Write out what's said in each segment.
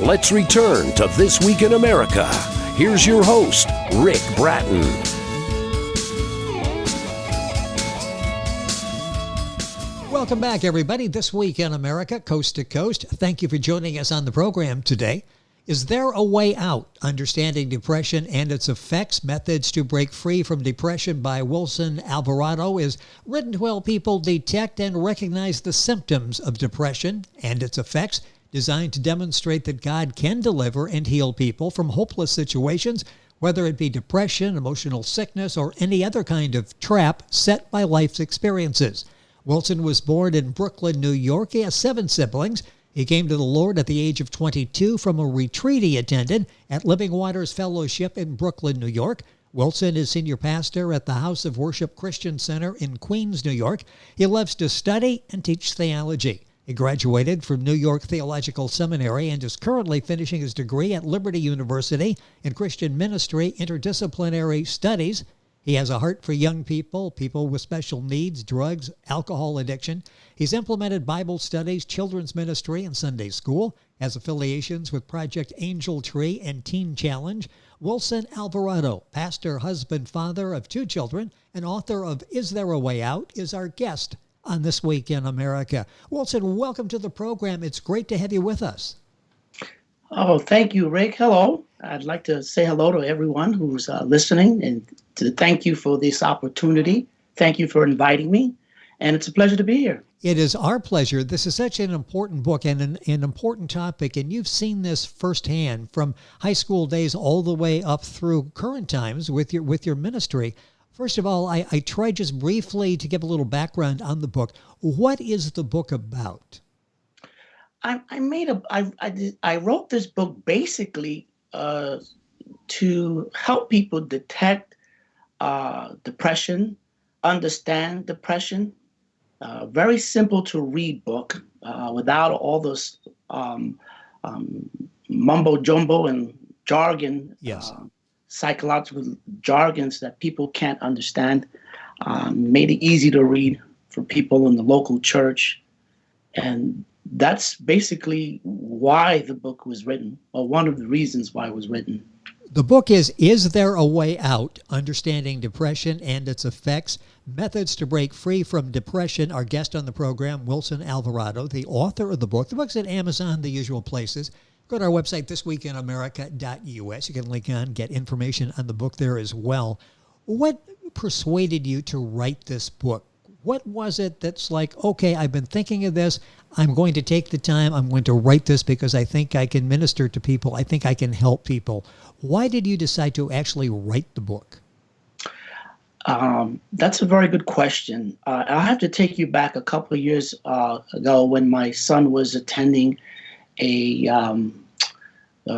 Let's return to This Week in America. Here's your host, Rick Bratton. Welcome back, everybody. This Week in America, coast to coast. Thank you for joining us on the program today. Is there a way out? Understanding depression and its effects, methods to break free from depression by Wilson Alvarado is written to help people detect and recognize the symptoms of depression and its effects, designed to demonstrate that God can deliver and heal people from hopeless situations, whether it be depression, emotional sickness, or any other kind of trap set by life's experiences. Wilson was born in Brooklyn, New York. He has 7 siblings. He came to the Lord at the age of 22 from a retreat he attended at Living Waters Fellowship in Brooklyn, New York. Wilson is senior pastor at the House of Worship Christian Center in Queens, New York. He loves to study and teach theology. He graduated from New York Theological Seminary and is currently finishing his degree at Liberty University in Christian Ministry Interdisciplinary Studies. He has a heart for young people, people with special needs, drugs, alcohol addiction. He's implemented Bible studies, children's ministry, and Sunday school, has affiliations with Project Angel Tree and Teen Challenge. Wilson Alvarado, pastor, husband, father of 2 children, and author of Is There a Way Out, is our guest on This Week in America. Wilson, welcome to the program. It's great to have you with us. Oh, thank you, Rick. Hello. I'd like to say hello to everyone who's listening and to thank you for this opportunity. Thank you for inviting me, and it's a pleasure to be here. It is our pleasure. This is such an important book and an important topic, and you've seen this firsthand from high school days all the way up through current times with your ministry. First of all, I tried just briefly to give a little background on the book. What is the book about? I wrote this book basically to help people detect depression, understand depression. Very simple to read book without all those mumbo jumbo and jargon. Yes. Psychological jargons that people can't understand. Made it easy to read for people in the local church, and that's basically why the book was written, or one of the reasons why it was written. The book is There a Way Out? Understanding Depression and Its Effects, Methods to Break Free from Depression. Our guest on the program, Wilson Alvarado, the author of the book. The book's at Amazon, the usual places. Go to our website, thisweekinamerica.us. You can link on, get information on the book there as well. What persuaded you to write this book? What was it that's like, okay, I've been thinking of this. I'm going to take the time. I'm going to write this because I think I can minister to people. I think I can help people. Why did you decide to actually write the book? That's a very good question. I'll have to take you back a couple of years ago when my son was attending a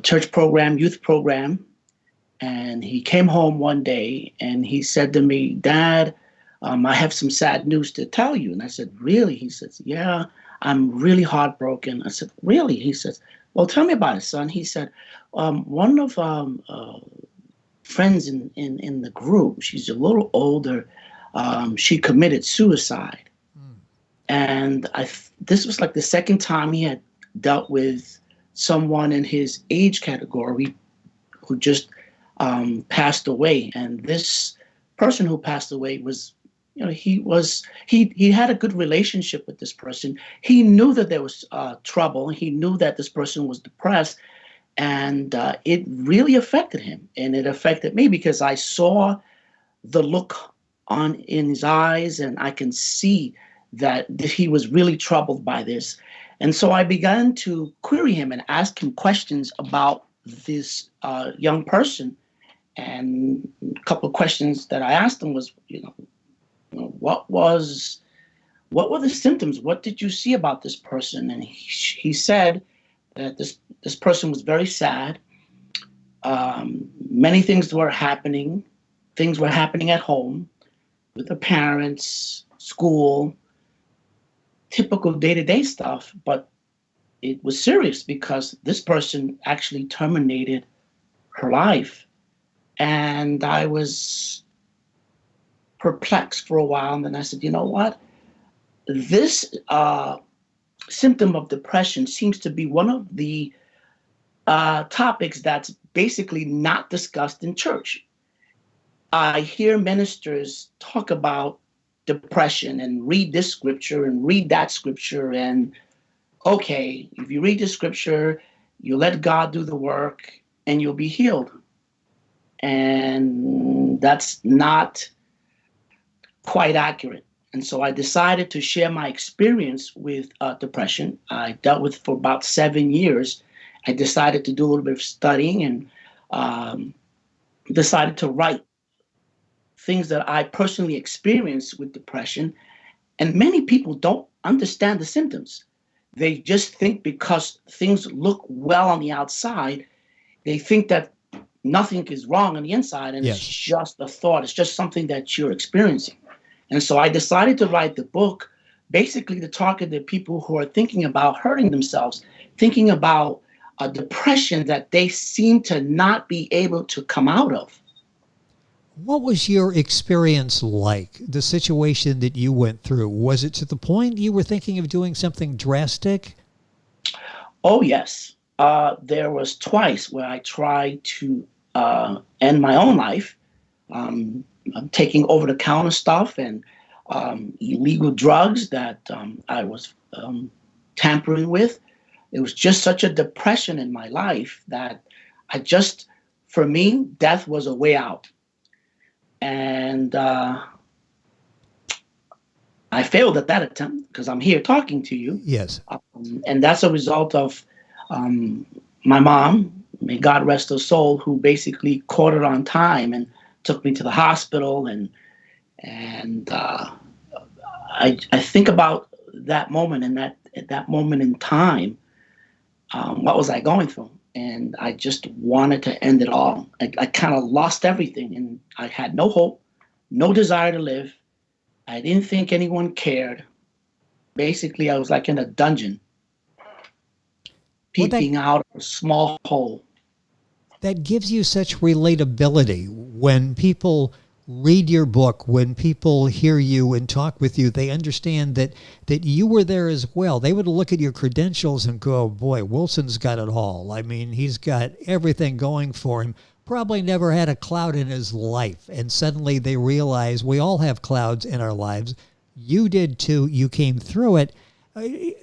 church program, youth program, and he came home one day and he said to me, "Dad, I have some sad news to tell you." And I said, "Really?" He says, "Yeah, I'm really heartbroken." I said, "Really?" He says, "Well, tell me about it, son." He said, one of friends in the group, she's a little older, she committed suicide. And this was like the second time he had dealt with someone in his age category who just passed away. And this person who passed away was, he had a good relationship with this person. He knew that there was trouble. He knew that this person was depressed, and it really affected him. And it affected me because I saw the look in his eyes, and I can see that he was really troubled by this. And so I began to query him and ask him questions about this young person. And a couple of questions that I asked him was, what were the symptoms? What did you see about this person? And he said that this person was very sad. Many things were happening. Things were happening at home with the parents, school, typical day-to-day stuff. But it was serious because this person actually terminated her life. And I was perplexed for a while. And then I said, you know what? This symptom of depression seems to be one of the topics that's basically not discussed in church. I hear ministers talk about depression and read this scripture and read that scripture. And okay, if you read the scripture, you let God do the work and you'll be healed. And that's not quite accurate. And so I decided to share my experience with depression. I dealt with it for about 7 years. I decided to do a little bit of studying and decided to write things that I personally experienced with depression. And many people don't understand the symptoms. They just think because things look well on the outside, they think that nothing is wrong on the inside, and Yes. it's just a thought. It's just something that you're experiencing. And so I decided to write the book basically to target the people who are thinking about hurting themselves, thinking about a depression that they seem to not be able to come out of. What was your experience like, the situation that you went through? Was it to the point you were thinking of doing something drastic? Oh, yes. There was twice where I tried to end my own life, taking over-the-counter stuff and illegal drugs that I was tampering with. It was just such a depression in my life that for me, death was a way out. And I failed at that attempt because I'm here talking to you. Yes. And that's a result of my mom, may God rest her soul, who basically caught it on time and took me to the hospital. And I think about that moment and at that moment in time, what was I going through? And I just wanted to end it all. I kind of lost everything, and I had no hope, no desire to live. I didn't think anyone cared. Basically, I was like in a dungeon, peeping out of a small hole. That gives you such relatability. When people read your book, when people hear you and talk with you, they understand that you were there as well. They would look at your credentials and go, boy, Wilson's got it all. I mean, he's got everything going for him. Probably never had a cloud in his life. And suddenly they realize we all have clouds in our lives. You did too. You came through it.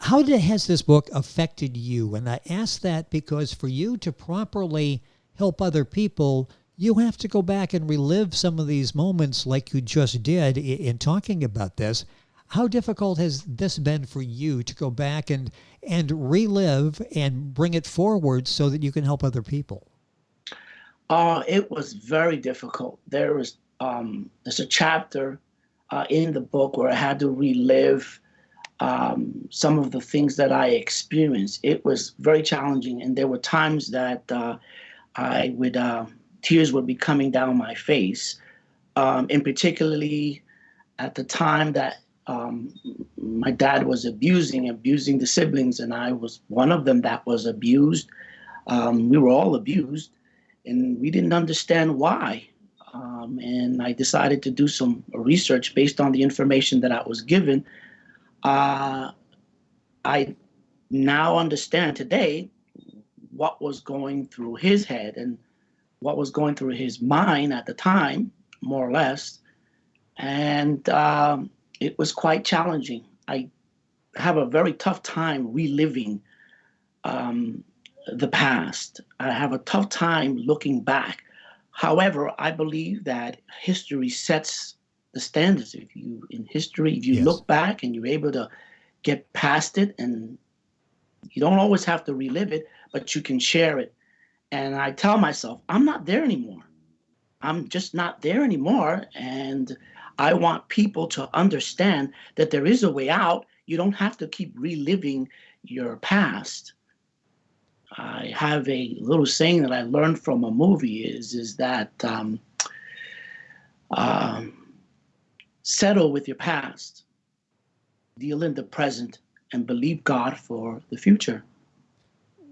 How has this book affected you? And I ask that because for you to properly help other people, you have to go back and relive some of these moments like you just did in talking about this. How difficult has this been for you to go back and relive and bring it forward so that you can help other people? It was very difficult. There's a chapter in the book where I had to relive some of the things that I experienced. It was very challenging, and there were times that I would tears would be coming down my face, and particularly at the time that my dad was abusing the siblings, and I was one of them that was abused. We were all abused, and we didn't understand why. And I decided to do some research based on the information that I was given. I now understand today what was going through his head and what was going through his mind at the time, more or less. And it was quite challenging. I have a very tough time reliving the past. I have a tough time looking back. However, I believe that history sets the standards. If you Yes. look back and you're able to get past it, and you don't always have to relive it, but you can share it. And I tell myself, I'm not there anymore. I'm just not there anymore. And I want people to understand that there is a way out. You don't have to keep reliving your past. I have a little saying that I learned from a movie is that settle with your past, deal in the present, and believe God for the future.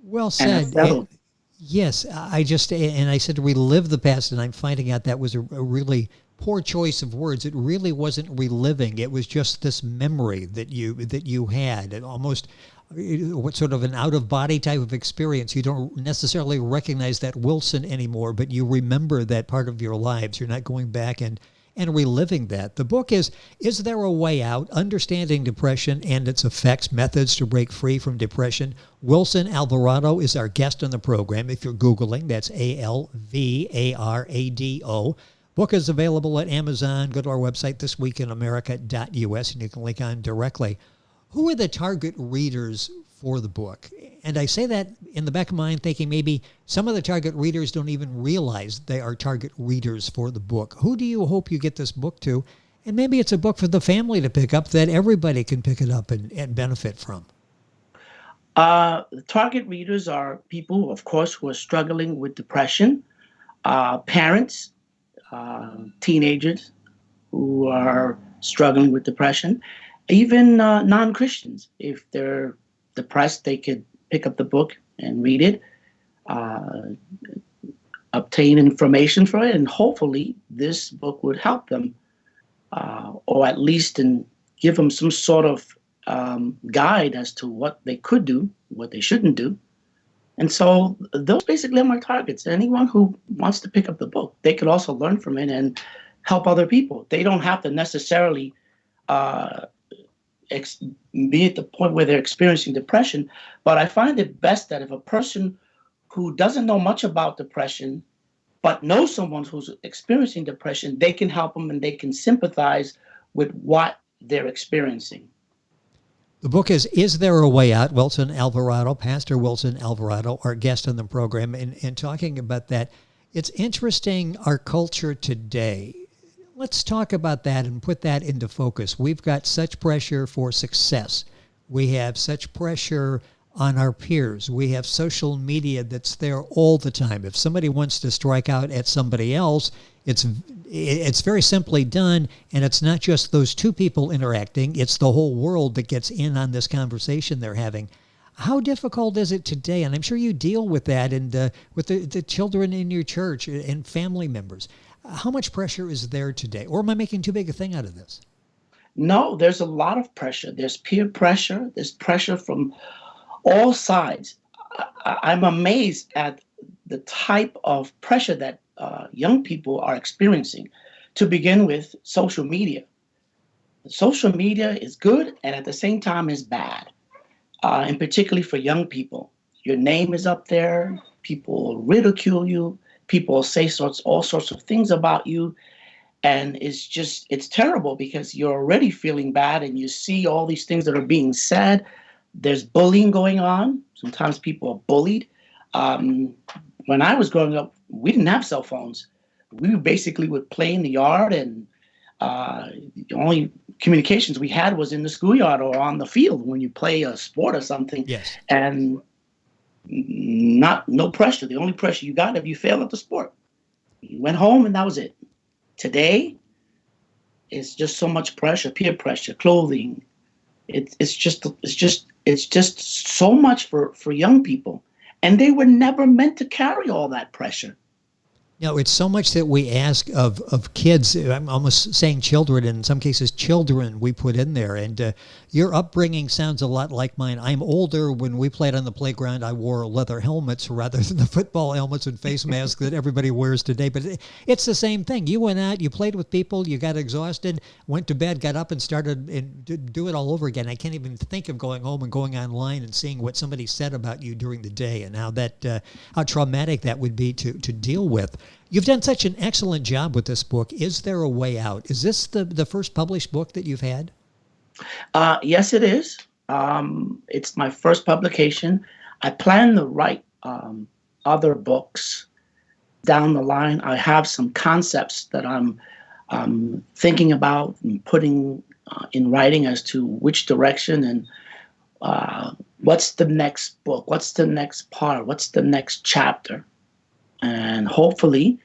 Well And I said. settled. Yes, I said to relive the past, and I'm finding out that was a really poor choice of words. It really wasn't reliving. It was just this memory that you had, and almost what sort of an out-of-body type of experience. You don't necessarily recognize that Wilson anymore, but you remember that part of your lives. You're not going back and reliving that. The book is There a Way Out? Understanding Depression and Its Effects, Methods to Break Free from Depression. Wilson Alvarado is our guest on the program. If you're Googling, that's Alvarado. Book is available at Amazon. Go to our website, thisweekinamerica.us, and you can link on directly. Who are the target readers for the book? And I say that in the back of my mind thinking maybe some of the target readers don't even realize they are target readers for the book. Who do you hope you get this book to? And maybe it's a book for the family to pick up that everybody can pick it up and benefit from. The target readers are people, of course, who are struggling with depression, parents, teenagers who are struggling with depression, even non-Christians. If they're depressed, they could pick up the book and read it, obtain information from it, and hopefully this book would help them, or at least give them some sort of guide as to what they could do, what they shouldn't do. And so those basically are my targets. Anyone who wants to pick up the book, they could also learn from it and help other people. They don't have to necessarily be at the point where they're experiencing depression. But I find it best that if a person who doesn't know much about depression, but knows someone who's experiencing depression, they can help them and they can sympathize with what they're experiencing. The book is There a Way Out? Wilson Alvarado, Pastor Wilson Alvarado, our guest on the program, and talking about that. It's interesting, our culture today. Let's talk about that and put that into focus. We've got such pressure for success. We have such pressure on our peers. We have social media that's there all the time. If somebody wants to strike out at somebody else, it's very simply done, and it's not just those two people interacting. It's the whole world that gets in on this conversation they're having. How difficult is it today? And I'm sure you deal with that and with the children in your church and family members. How much pressure is there today? Or am I making too big a thing out of this? No, there's a lot of pressure. There's peer pressure. There's pressure from all sides. I'm amazed at the type of pressure that young people are experiencing. To begin with, social media. Social media is good and at the same time is bad, and particularly for young people. Your name is up there. People ridicule you. People say all sorts of things about you. And it's terrible because you're already feeling bad and you see all these things that are being said. There's bullying going on. Sometimes people are bullied. When I was growing up, we didn't have cell phones. We basically would play in the yard, and the only communications we had was in the schoolyard or on the field when you play a sport or something. Yes. And no pressure. The only pressure you got if you failed at the sport. You went home and that was it. Today, it's just so much pressure, peer pressure, clothing. It's just so much for young people. And they were never meant to carry all that pressure. No, it's so much that we ask of kids. I'm almost saying children, in some cases children we put in there. And your upbringing sounds a lot like mine. I'm older. When we played on the playground, I wore leather helmets rather than the football helmets and face masks that everybody wears today. But it's the same thing. You went out, you played with people, you got exhausted, went to bed, got up and started and do it all over again. I can't even think of going home and going online and seeing what somebody said about you during the day and how traumatic that would be to deal with. You've done such an excellent job with this book. Is There a Way Out? Is this the first published book that you've had? Yes, it is. It's my first publication. I plan to write other books down the line. I have some concepts that I'm thinking about and putting in writing as to which direction and what's the next book, what's the next part, what's the next chapter. And hopefully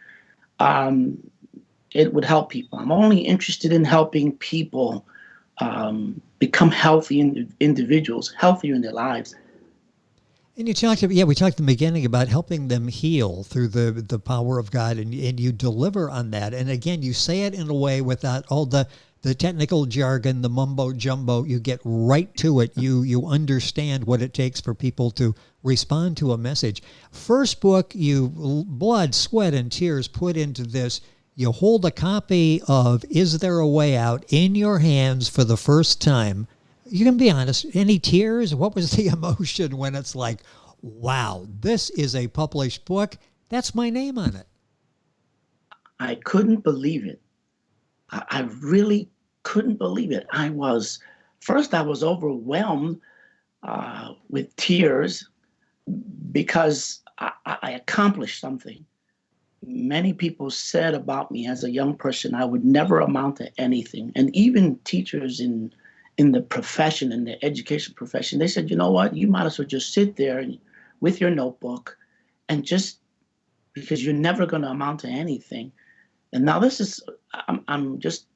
it would help people. I'm only interested in helping people become healthy individuals, healthier in their lives. And you talked about, we talked in the beginning about helping them heal through the power of God, and you deliver on that. And again, you say it in a way without all the technical jargon, the mumbo jumbo. You get right to it. You understand what it takes for people to respond to a message. First book, you blood, sweat, and tears put into this. You hold a copy of Is There a Way Out in your hands for the first time. You can be honest. Any tears? What was the emotion when it's like, wow, this is a published book. That's my name on it. I couldn't believe it. I really couldn't believe it. I was overwhelmed with tears because I accomplished something. Many people said about me as a young person, I would never amount to anything. And even teachers in the profession, in the education profession, they said, you know what, you might as well just sit there with your notebook and just, because you're never going to amount to anything. And now I'm just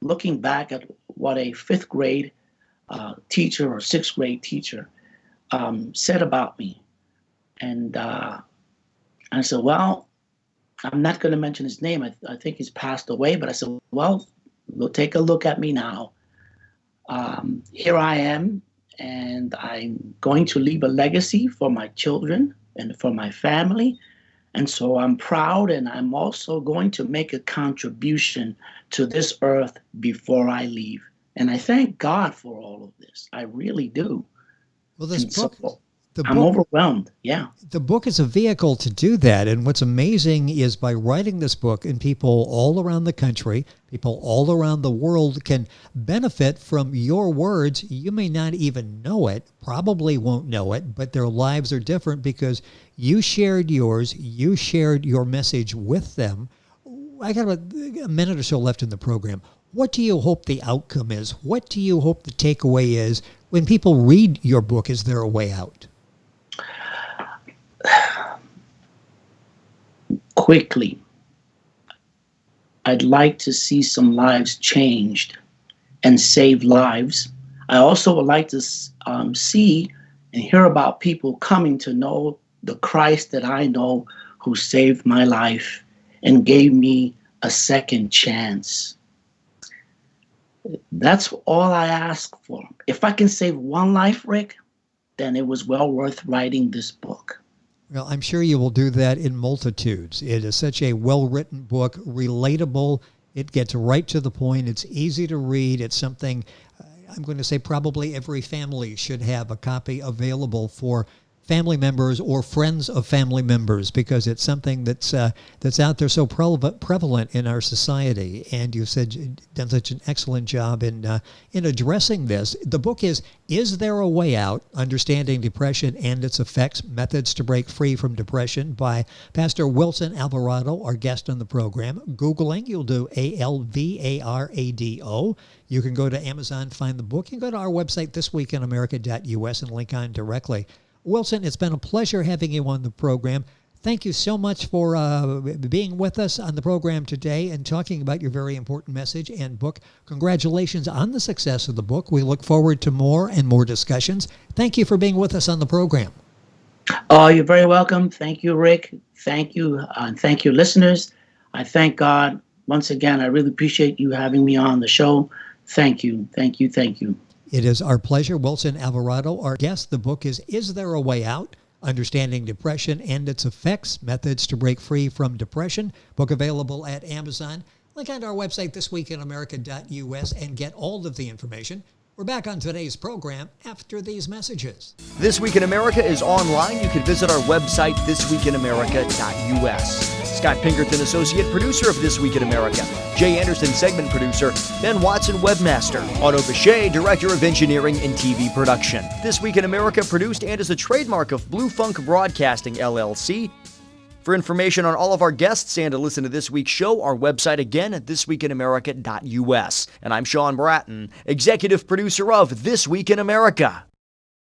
looking back at what a fifth grade teacher or sixth grade teacher said about me. And I said, well, I'm not going to mention his name. I think he's passed away. But I said, well, take a look at me now. Here I am, and I'm going to leave a legacy for my children and for my family. And so I'm proud, and I'm also going to make a contribution to this earth before I leave. And I thank God for all of this. I really do. Well, this book, I'm overwhelmed. Yeah. The book is a vehicle to do that. And what's amazing is by writing this book, and people all around the country, people all around the world can benefit from your words. You may not even know it, probably won't know it, but their lives are different because you shared yours, you shared your message with them. I got a minute or so left in the program. What do you hope the outcome is? What do you hope the takeaway is when people read your book? Is there a way out? Quickly, I'd like to see some lives changed and save lives. I also would like to see and hear about people coming to know the Christ that I know, who saved my life and gave me a second chance. That's all I ask for. If I can save one life, Rick, then it was well worth writing this book. Well, I'm sure you will do that in multitudes. It is such a well-written book, relatable. It gets right to the point. It's easy to read. It's something, I'm going to say probably every family should have a copy available for family members or friends of family members, because it's something that's out there so prevalent in our society. And you said you've done such an excellent job in addressing this. The book is There a Way Out? Understanding Depression and Its Effects, Methods to Break Free from Depression, by Pastor Wilson Alvarado, our guest on the program. Googling, you'll do Alvarado. You can go to Amazon, find the book. You can go to our website, thisweekinamerica.us, and link on directly. Wilson, it's been a pleasure having you on the program. Thank you so much for being with us on the program today and talking about your very important message and book. Congratulations on the success of the book. We look forward to more and more discussions. Thank you for being with us on the program. Oh, you're very welcome. Thank you, Rick. Thank you. And thank you, listeners. I thank God. Once again, I really appreciate you having me on the show. Thank you. Thank you. Thank you. It is our pleasure. Wilson Alvarado, our guest. The book is There a Way Out? Understanding Depression and Its Effects, Methods to Break Free from Depression. Book available at Amazon. Link on our website, thisweekinamerica.us, and get all of the information. We're back on today's program after these messages. This Week in America is online. You can visit our website, thisweekinamerica.us. Scott Pinkerton, Associate Producer of This Week in America. Jay Anderson, Segment Producer. Ben Watson, Webmaster. Otto Bechet, Director of Engineering and TV Production. This Week in America produced and is a trademark of Blue Funk Broadcasting, LLC. For information on all of our guests and to listen to this week's show, our website again at thisweekinamerica.us. And I'm Sean Bratton, Executive Producer of This Week in America.